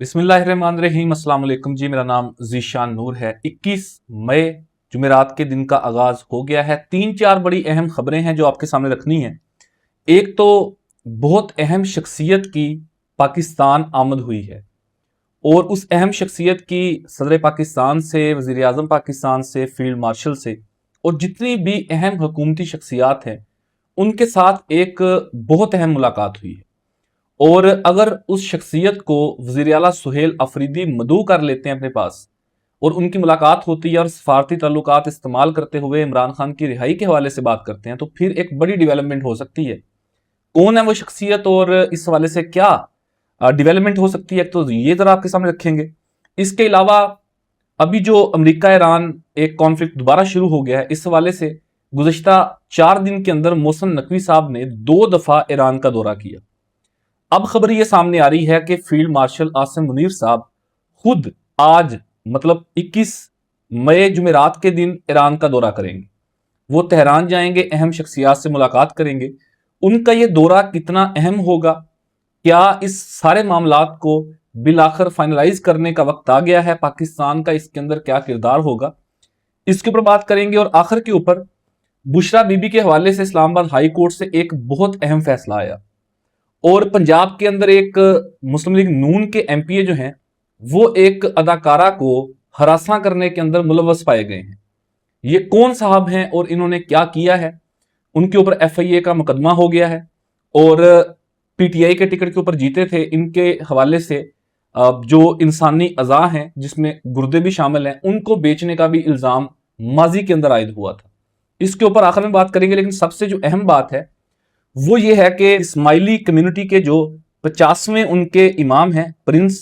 बिस्मिल्लाहिर्रहमानिर्रहीम। अस्सलाम वालेकुम जी, मेरा नाम ज़ीशान नूर है। 21 मई जुमेरात के दिन का आगाज हो गया है। 3-4 बड़ी अहम खबरें हैं जो आपके सामने रखनी है। एक तो बहुत अहम शख्सियत की पाकिस्तान आमद हुई है और उस अहम शख्सियत की सदर पाकिस्तान से, वज़ीर आज़म पाकिस्तान से, फील्ड मार्शल से और जितनी भी अहम हुकूमती शख्सियात हैं उनके साथ एक बहुत अहम मुलाकात हुई है। और अगर उस शख्सियत को वज़ीर आला सुहेल अफरीदी मदऊ कर लेते हैं अपने पास और उनकी मुलाकात होती है और सफारती ताल्लुकात इस्तेमाल करते हुए इमरान खान की रिहाई के हवाले से बात करते हैं, तो फिर एक बड़ी डेवलपमेंट हो सकती है। कौन है वो शख्सियत और इस हवाले से क्या डेवलपमेंट हो सकती है, तो ये जरा आपके सामने रखेंगे। इसके अलावा अभी जो अमेरिका ईरान एक कॉन्फ्लिक्ट दोबारा शुरू हो गया है, इस हवाले से गुज़श्ता 4 दिन के अंदर मोहसिन नकवी साहब ने 2 दफा ईरान का दौरा किया। अब खबर यह सामने आ रही है कि फील्ड मार्शल आसिम मुनीर साहब खुद आज मतलब 21 मई जुमेरात के दिन ईरान का दौरा करेंगे। वो तेहरान जाएंगे, अहम शख्सियात से मुलाकात करेंगे। उनका ये दौरा कितना अहम होगा, क्या इस सारे मामलात को बिलाखिर फाइनलाइज करने का वक्त आ गया है, पाकिस्तान का इसके अंदर क्या किरदार होगा, इसके ऊपर बात करेंगे। और आखिर के ऊपर बुशरा बीबी के हवाले से इस्लामाबाद हाई कोर्ट से एक बहुत अहम फैसला आया और पंजाब के अंदर एक मुस्लिम लीग नून के एमपीए जो हैं वो एक अदाकारा को हरासा करने के अंदर मुलव्वस पाए गए हैं। ये कौन साहब हैं और इन्होंने क्या किया है? उनके ऊपर एफआईए का मुकदमा हो गया है और पीटीआई के टिकट के ऊपर जीते थे। इनके हवाले से जो इंसानी अज़ा हैं जिसमें गुर्दे भी शामिल हैं, उनको बेचने का भी इल्जाम माजी के अंदर आयद हुआ था। इसके ऊपर आखिर में बात करेंगे, लेकिन सबसे जो अहम बात है वो ये है कि इस्माइली कम्युनिटी के जो 50वें उनके इमाम हैं प्रिंस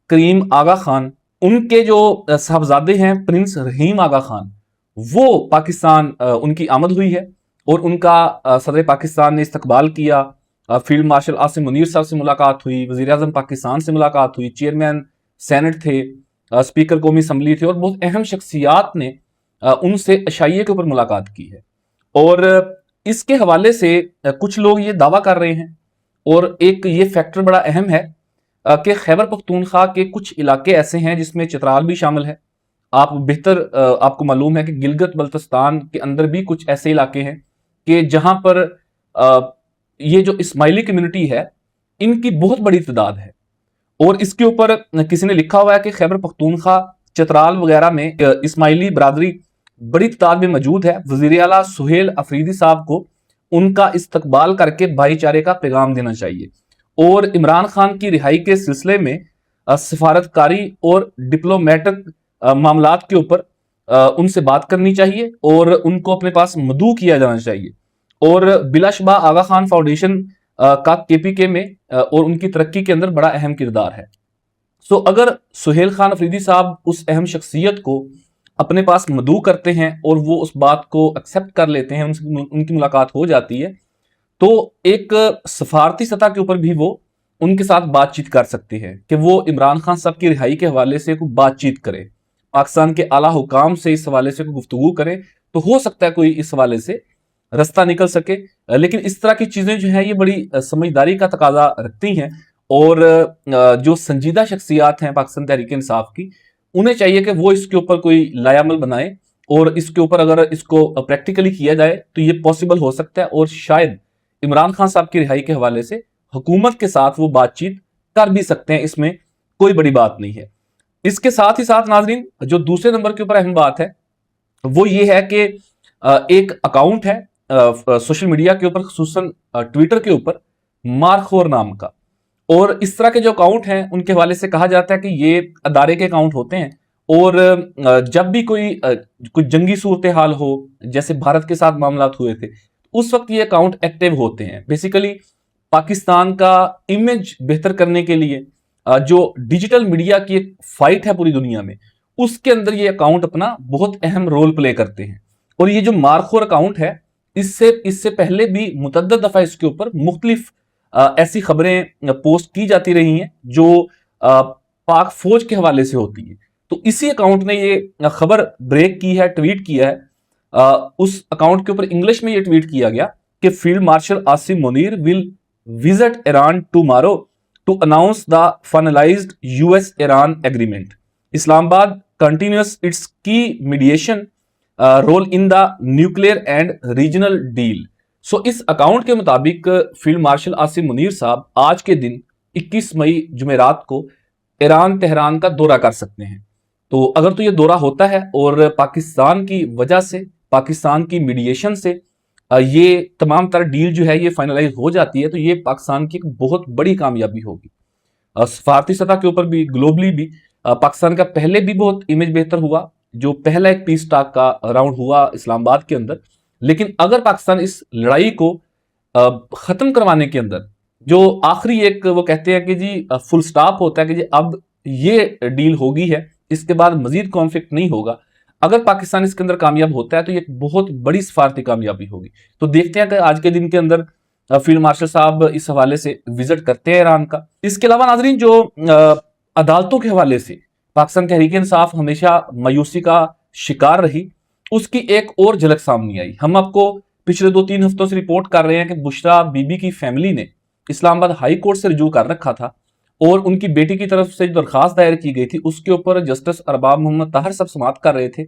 करीम आगा खान, उनके जो साहबजादे हैं प्रिंस रहीम आगा खान, वो पाकिस्तान उनकी आमद हुई है और उनका सदर पाकिस्तान ने इस्तकबाल किया। फील्ड मार्शल आसिम मुनीर साहब से मुलाकात हुई, वज़ीर आज़म पाकिस्तान से मुलाकात हुई, चेयरमैन सेनेट थे, स्पीकर कौमी असम्बली थे और बहुत अहम शख्सियात ने उनसे अशाइये के ऊपर मुलाकात की है। और इसके हवाले से कुछ लोग ये दावा कर रहे हैं और एक ये फैक्टर बड़ा अहम है कि खैबर पख्तूनख्वा के कुछ इलाके ऐसे हैं जिसमें चित्राल भी शामिल है। आपको मालूम है कि गिलगित बल्तिस्तान के अंदर भी कुछ ऐसे इलाके हैं कि जहां पर ये जो इस्माइली कम्युनिटी है इनकी बहुत बड़ी तादाद है। और इसके ऊपर किसी ने लिखा हुआ है कि खैबर पख्तूनख्वा, चित्राल वगैरह में इस्माइली बरादरी बड़ी तादाद में मौजूद है। वज़ीर आला सुहेल अफरीदी साहब को उनका इस्तकबाल करके भाईचारे का पैगाम देना चाहिए और इमरान खान की रिहाई के सिलसिले में सफारतकारी और डिप्लोमेटिक मामलात के ऊपर उनसे बात करनी चाहिए और उनको अपने पास मदऊ किया जाना चाहिए। और बिलाशुबा आगा खान फाउंडेशन का केपीके में और उनकी तरक्की के अंदर बड़ा अहम किरदार है। सो अगर सुहेल खान अफरीदी साहब उस अहम शख्सियत को अपने पास मदऊ करते हैं और वो उस बात को एक्सेप्ट कर लेते हैं, उनकी मुलाकात हो जाती है, तो एक सफारती सतह के ऊपर भी वो उनके साथ बातचीत कर सकते हैं कि वो इमरान खान साहब की रिहाई के हवाले से कोई बातचीत करें, पाकिस्तान के आला हुकाम से इस हवाले से कोई गुफ्तगू करें, तो हो सकता है कोई इस हवाले से रास्ता निकल सके। लेकिन इस तरह की चीजें जो है ये बड़ी समझदारी का तकाजा रखती हैं और जो संजीदा शख्सियात हैं पाकिस्तान तहरीक इंसाफ की, उन्हें चाहिए कि वो इसके ऊपर कोई लायामल बनाए और इसके ऊपर अगर इसको प्रैक्टिकली किया जाए तो ये पॉसिबल हो सकता है और शायद इमरान खान साहब की रिहाई के हवाले से हुकूमत के साथ वो बातचीत कर भी सकते हैं, इसमें कोई बड़ी बात नहीं है। इसके साथ ही साथ नाजरीन, जो दूसरे नंबर के ऊपर अहम बात है वो ये है कि एक अकाउंट है सोशल मीडिया के ऊपर, खुसूसन ट्विटर के ऊपर, मारखोर नाम का। और इस तरह के जो अकाउंट हैं उनके हवाले से कहा जाता है कि ये अदारे के अकाउंट होते हैं और जब भी कोई जंगी सूरत हाल हो, जैसे भारत के साथ मामला हुए थे, उस वक्त ये अकाउंट एक्टिव होते हैं। बेसिकली पाकिस्तान का इमेज बेहतर करने के लिए जो डिजिटल मीडिया की एक फाइट है पूरी दुनिया में, उसके अंदर ये अकाउंट अपना बहुत अहम रोल प्ले करते हैं। और ये जो मारखोर अकाउंट है, इससे पहले भी मुतअद्दिद दफा इसके ऊपर मुख्तलिफ ऐसी खबरें पोस्ट की जाती रही हैं जो पाक फौज के हवाले से होती है। तो इसी अकाउंट ने ये खबर ब्रेक की है, ट्वीट किया है। उस अकाउंट के ऊपर इंग्लिश में ये ट्वीट किया गया कि field marshal Asim Munir will visit Iran tomorrow to announce the finalized US-Iran agreement. Islamabad continues its key mediation role in the nuclear and regional deal. So इस अकाउंट के मुताबिक फील्ड मार्शल आसिम मुनीर साहब आज के दिन 21 मई जुमेरात को ईरान तेहरान का दौरा कर सकते हैं। तो अगर तो ये दौरा होता है और पाकिस्तान की वजह से, पाकिस्तान की मीडिएशन से ये तमाम तरह डील जो है ये फाइनलाइज हो जाती है, तो ये पाकिस्तान की एक बहुत बड़ी कामयाबी होगी। सफारती सतह के ऊपर भी, ग्लोबली भी पाकिस्तान का पहले भी बहुत इमेज बेहतर हुआ, जो पहला एक पीस टॉक का राउंड हुआ इस्लामाबाद के अंदर। लेकिन अगर पाकिस्तान इस लड़ाई को खत्म करवाने के अंदर जो आखिरी एक वो कहते हैं कि जी फुल स्टॉप होता है कि जी अब ये डील होगी है, इसके बाद मजीद कॉन्फ्लिक्ट नहीं होगा, अगर पाकिस्तान इसके अंदर कामयाब होता है तो ये बहुत बड़ी सफारती कामयाबी होगी। तो देखते हैं कि आज के दिन के अंदर फील्ड मार्शल साहब इस हवाले से विजिट करते हैं ईरान का। इसके अलावा नाजरीन, जो अदालतों के हवाले से पाकिस्तान तहरीक इंसाफ हमेशा मायूसी का शिकार रही, उसकी एक और झलक सामने आई। हम आपको पिछले 2-3 हफ्तों से रिपोर्ट कर रहे हैं कि बुशरा बीबी की फैमिली ने इस्लामाबाद हाई कोर्ट से रुजू कर रखा था और उनकी बेटी की तरफ से जो दरखास्त दायर की गई थी उसके ऊपर जस्टिस अरबाब मोहम्मद ताहिर साहब समाअत कर रहे थे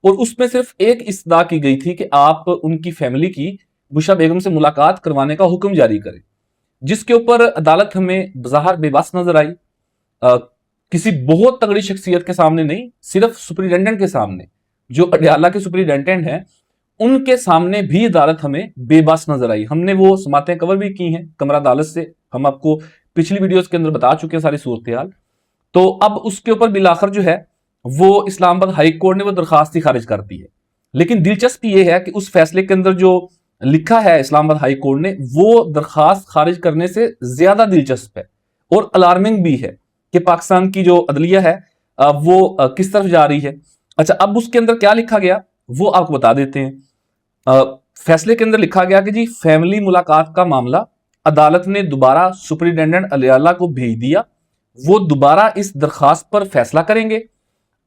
और उसमें सिर्फ एक इस्तदा की गई थी कि आप उनकी फैमिली की बुशरा बेगम से मुलाकात करवाने का हुक्म जारी करें, जिसके ऊपर अदालत हमें बज़ाहिर बेबस नजर आई। किसी बहुत तगड़ी शख्सियत के सामने नहीं, सिर्फ सुपरिटेंडेंट के सामने, जो अडयाला के सुपरिटेंडेंट हैं उनके सामने भी अदालत हमें बेबस नजर आई। हमने वो समातें कवर भी की हैं कमरा अदालत से, हम आपको पिछली वीडियोस के अंदर बता चुके हैं सारी सूरत हाल। तो अब उसके ऊपर बिलाखिर जो है वो इस्लामाबाद हाई कोर्ट ने वो दरखास्त ही खारिज कर दी है। लेकिन दिलचस्प ये है कि उस फैसले के अंदर जो लिखा है इस्लामाबाद हाई कोर्ट ने, वो दरखास्त खारिज करने से ज्यादा दिलचस्प है और अलार्मिंग भी है कि पाकिस्तान की जो अदलिया है वो किस तरफ जा रही है। अच्छा, अब उसके अंदर क्या लिखा गया वो आपको बता देते हैं। फैसले के अंदर लिखा गया कि जी फैमिली मुलाकात का मामला अदालत ने दोबारा सुपरिटेंडेंट अलियाला को भेज दिया, वो दोबारा इस दरखास्त पर फैसला करेंगे।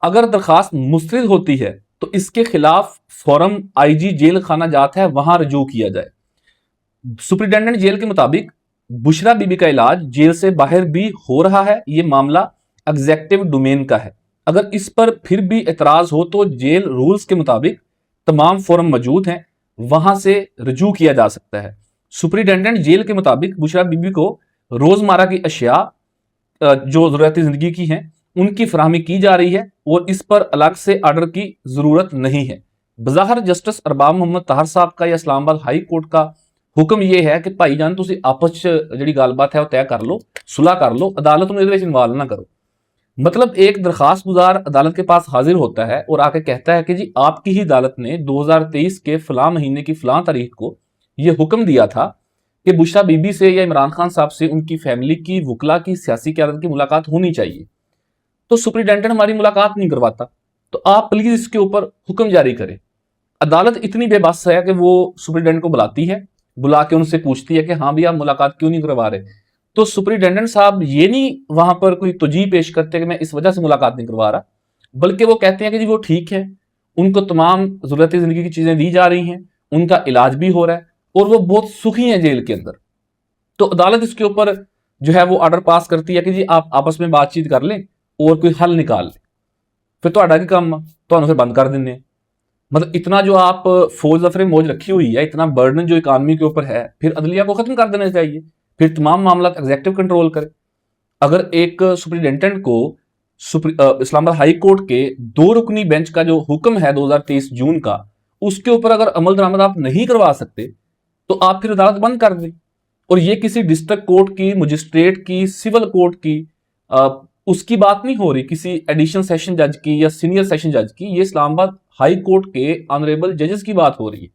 अगर दरखास्त मुस्तरद होती है तो इसके खिलाफ फौरन IG जेल खाना जात है वहां रजू किया जाए। सुपरिटेंडेंट जेल के मुताबिक बुशरा बीबी का इलाज जेल से बाहर भी हो रहा है, ये मामला एग्जेक्टिव डोमेन का है। अगर इस पर फिर भी एतराज हो तो जेल रूल्स के मुताबिक तमाम फोरम मौजूद हैं, वहां से रजू किया जा सकता है। सुपरिटेंडेंट जेल के मुताबिक बुशरा बीबी को रोजमर्रा की अशिया जो ज़रूरती जिंदगी की हैं उनकी फराहमी की जा रही है और इस पर अलग से आर्डर की जरूरत नहीं है। बज़ाहिर जस्टिस अरबाब मोहम्मद ताहिर साहब का या इस्लामाबाद हाई कोर्ट का हुक्म यह है कि भाई जान तुसी आपस जी गलबात है तय कर लो, सुलह कर लो, अदालत में इन्वॉल्व ना करो। मतलब एक दरखास्त गुजार अदालत के पास हाजिर होता है और आके कहता है कि जी आपकी ही अदालत ने 2023 के फलां महीने की फलां तारीख को यह हुक्म दिया था कि बुशरा बीबी से या इमरान खान साहब से उनकी फैमिली की वकला की सियासी क़यादत की मुलाकात होनी चाहिए। तो सुपरिटेंडेंट हमारी मुलाकात नहीं करवाता, तो आप प्लीज इसके ऊपर हुक्म जारी करें। अदालत इतनी बेबस है कि वो सुपरिटेंडेंट को बुलाती है, बुला के उनसे पूछती है कि हाँ भैया मुलाकात क्यों नहीं करवा रहे। तो सुपरिटेंडेंट साहब ये नहीं वहां पर कोई तुझी पेश करते कि मैं इस वजह से मुलाकात नहीं करवा रहा, बल्कि वो कहते हैं कि जी वो ठीक है, उनको तमाम जरूरती जिंदगी की चीजें दी जा रही हैं, उनका इलाज भी हो रहा है और वो बहुत सुखी हैं जेल के अंदर। तो अदालत इसके ऊपर जो है वो ऑर्डर पास करती है कि जी आप आपस में बातचीत कर लें और कोई हल निकाल लें, फिर तो की काम तो फिर बंद कर देने। मतलब इतना जो आप फौज दफरे मौज रखी हुई है, इतना बर्डन जो इकानमी के ऊपर है, फिर अदलिया को खत्म कर देना चाहिए, फिर तमाम मामला एग्जेक्टिव कंट्रोल करे। अगर एक सुपरिटेंडेंट को इस्लामाबाद हाई कोर्ट के 2 रुकनी बेंच का जो हुक्म है 2023 जून का, उसके ऊपर अगर अमल दरामद आप नहीं करवा सकते तो आप फिर अदालत बंद कर दें। और ये किसी डिस्ट्रिक्ट कोर्ट की, मजिस्ट्रेट की, सिविल कोर्ट की उसकी बात नहीं हो रही, किसी एडिशनल सेशन जज की या सीनियर सेशन जज की, ये इस्लामाबाद हाई कोर्ट के ऑनरेबल जजेस की बात हो रही है।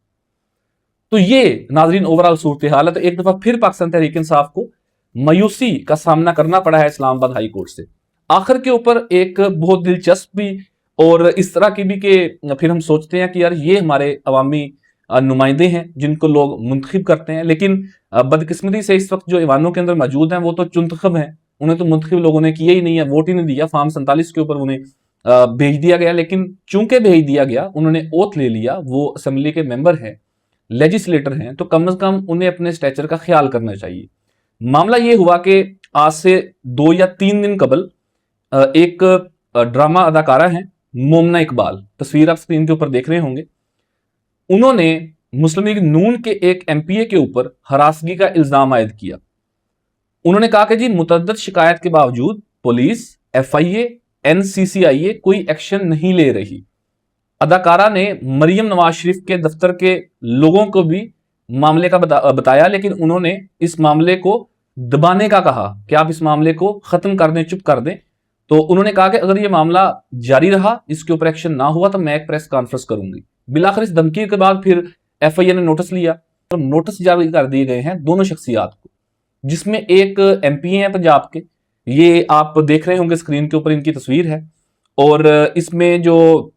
तो ये नाजरीन ओवरऑल सूरत हाल है। तो एक दफा फिर पाकिस्तान तहरीक इंसाफ को मायूसी का सामना करना पड़ा है इस्लामाबाद हाई कोर्ट से। आखिर के ऊपर एक बहुत दिलचस्प भी और इस तरह की भी कि फिर हम सोचते हैं कि यार ये हमारे अवामी नुमाइंदे हैं जिनको लोग मुंतखब करते हैं, लेकिन बदकिस्मती से इस वक्त जो ईवानों के अंदर मौजूद हैं वो तो चुंतखब हैं, उन्हें तो मुंतखब लोगों ने किया ही नहीं है, वोट ही नहीं दिया। फॉर्म 47 के ऊपर उन्हें भेज दिया गया, लेकिन चूंकि भेज दिया गया, उन्होंने ओथ ले लिया, वो असेंबली के मेंबर हैं, लेजिस्लेटर हैं, तो कम से कम उन्हें अपने स्टेचर का ख्याल करना चाहिए। मामला ये हुआ कि आज से 2 या 3 दिन कबल एक ड्रामा अदाकारा है मोमना इकबाल, तस्वीर आप स्क्रीन के ऊपर देख रहे होंगे। उन्होंने मुस्लिम लीग नून के एक एमपीए के ऊपर हरासगी का इल्जाम आयद किया। उन्होंने कहा कि जी मुतअद्दिद शिकायत के बावजूद पुलिस, एफआईए, एनसीसीआईए कोई एक्शन नहीं ले रही। अदाकारा ने मरियम नवाज शरीफ के दफ्तर के लोगों को भी मामले का बताया, लेकिन उन्होंने इस मामले को दबाने का कहा कि आप इस मामले को खत्म कर दें, चुप कर दें। तो उन्होंने कहा कि अगर ये मामला जारी रहा, इसके ऊपर एक्शन ना हुआ तो मैं एक प्रेस कॉन्फ्रेंस करूंगी। बिलाखिर इस धमकी के बाद फिर एफआईए ने नोटिस लिया और नोटिस जारी कर दिए गए हैं दोनों शख्सियात को, जिसमें एक एमपीए हैं पंजाब के, ये आप देख रहे होंगे स्क्रीन के ऊपर इनकी तस्वीर है। और इसमें जो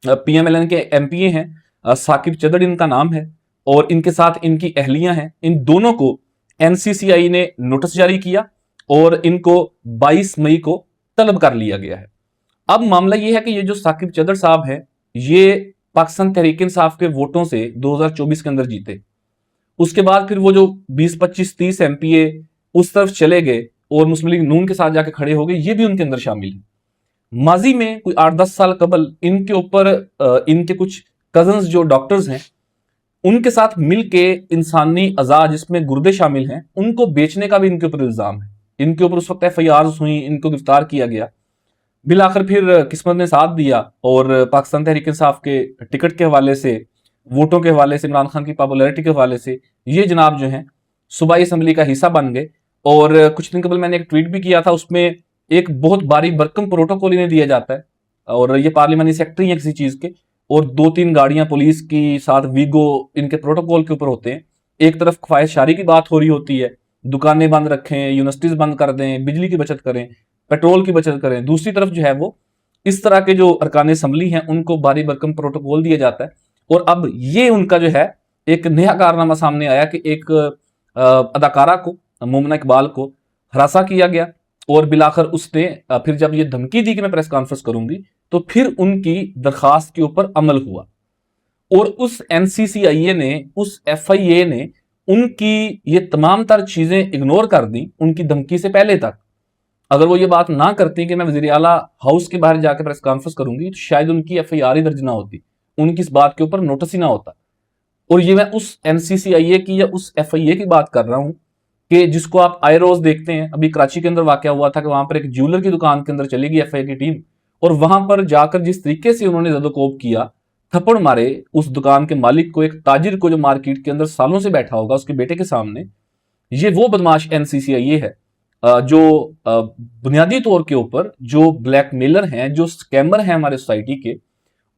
पीएमएलएन के एमपीए हैं साकिब चदड़ इनका नाम है, और इनके साथ इनकी अहलियां हैं। इन दोनों को एनसीसीआई ने नोटिस जारी किया और इनको 22 मई को तलब कर लिया गया है। अब मामला यह है कि ये जो साकिब चदड़ साहब है, ये पाकिस्तान तहरीक इंसाफ के वोटों से 2024 के अंदर जीते। उसके बाद फिर वो जो 20, 25, 30 एमपीए उस तरफ चले गए और मुस्लिम लीग नून के साथ जाके खड़े हो गए, ये भी उनके अंदर शामिल है। माजी में कोई 8-10 साल कबल इनके ऊपर इनके कुछ कजन्स जो डॉक्टर्स हैं, उनके साथ मिलके इंसानी अज़ा जिसमें गुर्दे शामिल हैं, उनको बेचने का भी इनके ऊपर इल्जाम है। इनके ऊपर उस वक्त एफआईआर हुई, इनको गिरफ्तार किया गया। बिलाखिर फिर किस्मत ने साथ दिया और पाकिस्तान तहरीक इंसाफ के टिकट के हवाले से, वोटों के हवाले से, इमरान खान की पॉपुलैरिटी के हवाले से ये जनाब जो हैं सूबाई असम्बली का हिस्सा बन गए। और कुछ दिन कबल मैंने एक ट्वीट भी किया था, उसमें एक बहुत भारी भरकम प्रोटोकॉल इन्हें दिया जाता है और ये पार्लियामानी सेक्रेटरी है किसी चीज के, और 2-3 गाड़ियां पुलिस की साथ वीगो इनके प्रोटोकॉल के ऊपर होते हैं। एक तरफ ख्वाहिशशारी की बात हो रही होती है, दुकानें बंद रखें, यूनिवर्सिटीज बंद कर दें, बिजली की बचत करें, पेट्रोल की बचत करें। दूसरी तरफ जो है वो इस तरह के जो अरकान असम्बली हैं उनको भारी भरकम प्रोटोकॉल दिया जाता है। और अब ये उनका जो है एक नया कारनामा सामने आया कि एक अदाकारा को, मोमना इकबाल को हरासा किया गया और बिलाखिर उसने फिर जब ये धमकी दी कि मैं प्रेस कॉन्फ्रेंस करूंगी, तो फिर उनकी दरखास्त के ऊपर अमल हुआ और उस एनसीसीआईए ने, उस एफआईए ने उनकी ये तमाम तर चीजें इग्नोर कर दी उनकी धमकी से पहले तक। अगर वो ये बात ना करती कि मैं वज़ीर आला हाउस के बाहर जाकर प्रेस कॉन्फ्रेंस करूंगी, तो शायद उनकी एफआईआर ही दर्ज ना होती, उनकी इस बात के ऊपर नोटिस ही ना होता। और ये मैं उस एनसीसीआईए की या उस एफआईए की बात कर रहा हूं कि जिसको आप आए रोज देखते हैं। अभी कराची के अंदर वाकया हुआ था कि वहां पर एक ज्वेलर की दुकान के अंदर चली गई एफआईए की टीम, और वहां पर जाकर जिस तरीके से उन्होंने जदोकोब किया, थप्पड़ मारे उस दुकान के मालिक को, एक ताजिर को जो मार्केट के अंदर सालों से बैठा होगा उसके बेटे के सामने। ये वो बदमाश एनसीसीआईए है जो बुनियादी तौर के ऊपर जो ब्लैकमेलर हैं, जो स्कैमर हैं हमारे सोसाइटी के,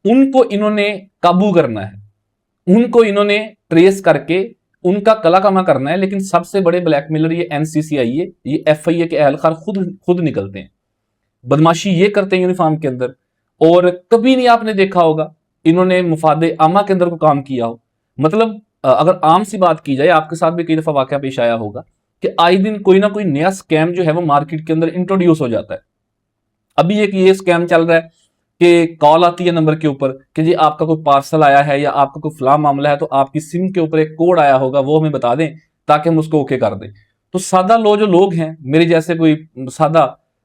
उनको इन्होंने काबू करना है, उनको इन्होंने ट्रेस करके उनका कला कमा करना है। लेकिन सबसे बड़े ब्लैकमेलर ये एनसीसीआईए, ये एफआईए के अहलकार खुद निकलते हैं। बदमाशी ये करते हैं यूनिफॉर्म के अंदर, और कभी नहीं आपने देखा होगा इन्होंने मुफादे आमा के अंदर को काम किया हो। मतलब अगर आम सी बात की जाए, आपके साथ भी कई दफा वाकया पेश आया होगा कि आए दिन कोई ना कोई नया स्कैम जो है वो मार्केट के अंदर इंट्रोड्यूस हो जाता है। अभी एक ये स्कैम चल रहा है कि कॉल आती है नंबर के ऊपर कि जी आपका कोई पार्सल आया है या आपका कोई फला मामला है, तो आपकी सिम के ऊपर एक कोड आया होगा, वो हमें बता दें ताकि हम उसको ओके कर दें। तो सादा जो लोग हैं, मेरे जैसे कोई सादा,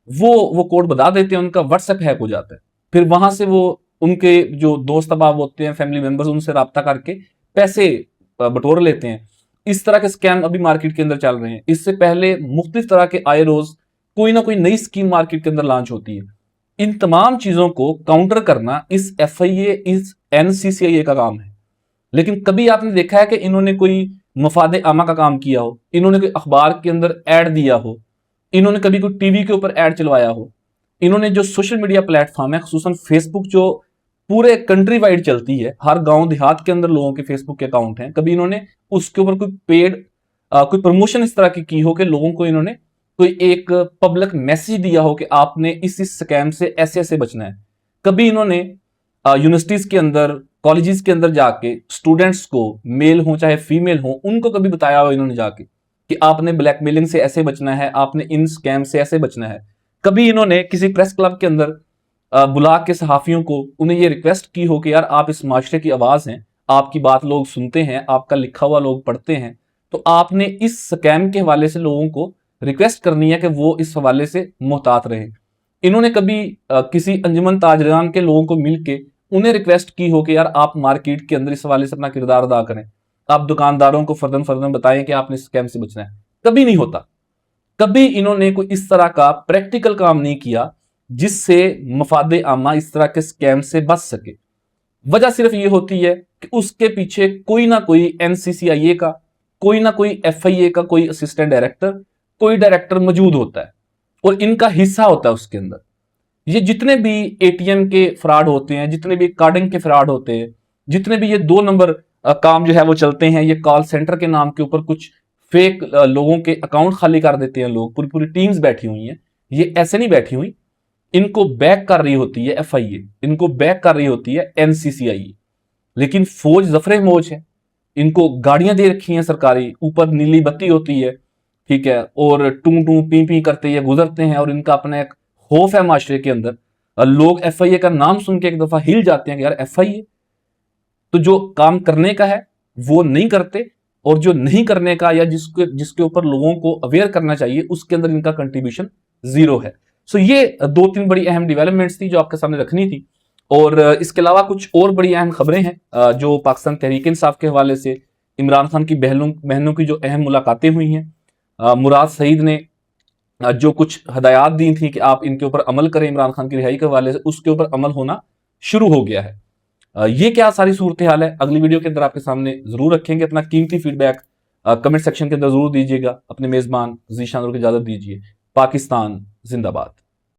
वो कोड बता देते हैं, उनका व्हाट्सएप हैक हो जाता है। फिर वहां से वो उनके जो दोस्त अहबाब होते हैं, फैमिली मेंबर्स, उनसे रब्ता करके पैसे बटोर लेते हैं। इस तरह के स्कैम अभी मार्केट के अंदर चल रहे हैं। इससे पहले मुख्तलिफ तरह के आए रोज कोई ना कोई नई स्कीम मार्केट के अंदर लॉन्च होती है। इन तमाम चीजों को काउंटर करना इस एफआईए, इस एनसीसीआईए का काम है। लेकिन कभी आपने देखा है कि इन्होंने कोई मफादे आमा का काम किया हो, इन्होंने कोई अखबार के अंदर ऐड दिया हो, इन्होंने कभी कोई टीवी के ऊपर ऐड चलवाया हो, इन्होंने जो सोशल मीडिया प्लेटफॉर्म है, खुसूसन फेसबुक जो पूरे कंट्री वाइड चलती है, हर गांव देहात के अंदर लोगों के फेसबुक के अकाउंट हैं, कभी इन्होंने उसके ऊपर कोई पेड कोई प्रमोशन इस तरह की हो कि लोगों को इन्होंने कोई एक पब्लिक मैसेज दिया हो कि आपने इस स्कैम से ऐसे ऐसे बचना है। कभी इन्होंने यूनिवर्सिटीज के अंदर, कॉलेजेस के अंदर जाके स्टूडेंट्स को, मेल हो चाहे फीमेल हो, उनको कभी बताया हो इन्होंने जाके कि आपने ब्लैकमेलिंग से ऐसे बचना है, आपने इन स्कैम से ऐसे बचना है। कभी इन्होंने किसी प्रेस क्लब के अंदर बुला के सहाफियों को उन्हें ये रिक्वेस्ट की हो कि यार आप इस माशरे की आवाज हैं, आपकी बात लोग सुनते हैं, आपका लिखा हुआ लोग पढ़ते हैं, तो आपने इस स्कैम के हवाले से लोगों को रिक्वेस्ट करनी है कि वो इस हवाले से मुहतात रहें। इन्होंने कभी किसी अंजुमन ताजरान के लोगों को मिलके उन्हें रिक्वेस्ट की हो कि यार आप मार्केट के अंदर इस हवाले से अपना किरदार अदा करें, आप दुकानदारों को फर्दन फर्दन बताएं कि आपने इस स्कैम से बचना है? कभी नहीं होता। कभी इन्होंने कोई इस तरह का प्रैक्टिकल काम नहीं किया जिससे मफादे आमा इस तरह के स्कैम से बच सके। वजह सिर्फ ये होती है कि उसके पीछे कोई ना कोई एनसीसीआईए का, कोई ना कोई एफआईए का कोई असिस्टेंट डायरेक्टर, कोई डायरेक्टर मौजूद होता है और इनका हिस्सा होता है उसके अंदर। ये जितने भी एटीएम के फ्रॉड होते हैं, जितने भी कार्डिंग के फ्रॉड होते हैं, जितने भी ये 2 नंबर काम जो है वो चलते हैं, ये कॉल सेंटर के नाम के ऊपर कुछ फेक लोगों के अकाउंट खाली कर देते हैं लोग, पूरी पूरी टीम्स बैठी हुई हैं। ये ऐसे नहीं बैठी हुई, इनको बैक कर रही होती है एफआईए, इनको बैक कर रही होती है एनसीसीआईए। लेकिन फौज जफरे मौज है, इनको गाड़ियां दे रखी हैं सरकारी, ऊपर नीली बत्ती होती है, ठीक है, और टू टू पी पी करते ये गुजरते हैं और इनका अपना एक खौफ है माशरे के अंदर। लोग एफआईए का नाम सुन के एक दफा हिल जाते हैं कि यार एफआईए, तो जो काम करने का है वो नहीं करते, और जो नहीं करने का या जिसके ऊपर लोगों को अवेयर करना चाहिए उसके अंदर इनका कंट्रीब्यूशन जीरो है। सो ये 2-3 बड़ी अहम डेवलपमेंट्स थी जो आपके सामने रखनी थी। और इसके अलावा कुछ और बड़ी अहम खबरें हैं जो पाकिस्तान तहरीक इंसाफ के हवाले से इमरान खान की बहनों की जो अहम मुलाकातें हुई हैं। मुराद सईद ने जो कुछ हदायत दी थी कि आप इनके ऊपर अमल करें इमरान खान की रिहाई के हवाले से, उसके ऊपर अमल होना शुरू हो गया है। ये क्या सारी सूरत हाल है, अगली वीडियो के अंदर आपके सामने जरूर रखेंगे। अपना कीमती फीडबैक कमेंट सेक्शन के अंदर जरूर दीजिएगा। अपने मेजबान ज़ीशान नूर को इजाजत दीजिए। पाकिस्तान जिंदाबाद।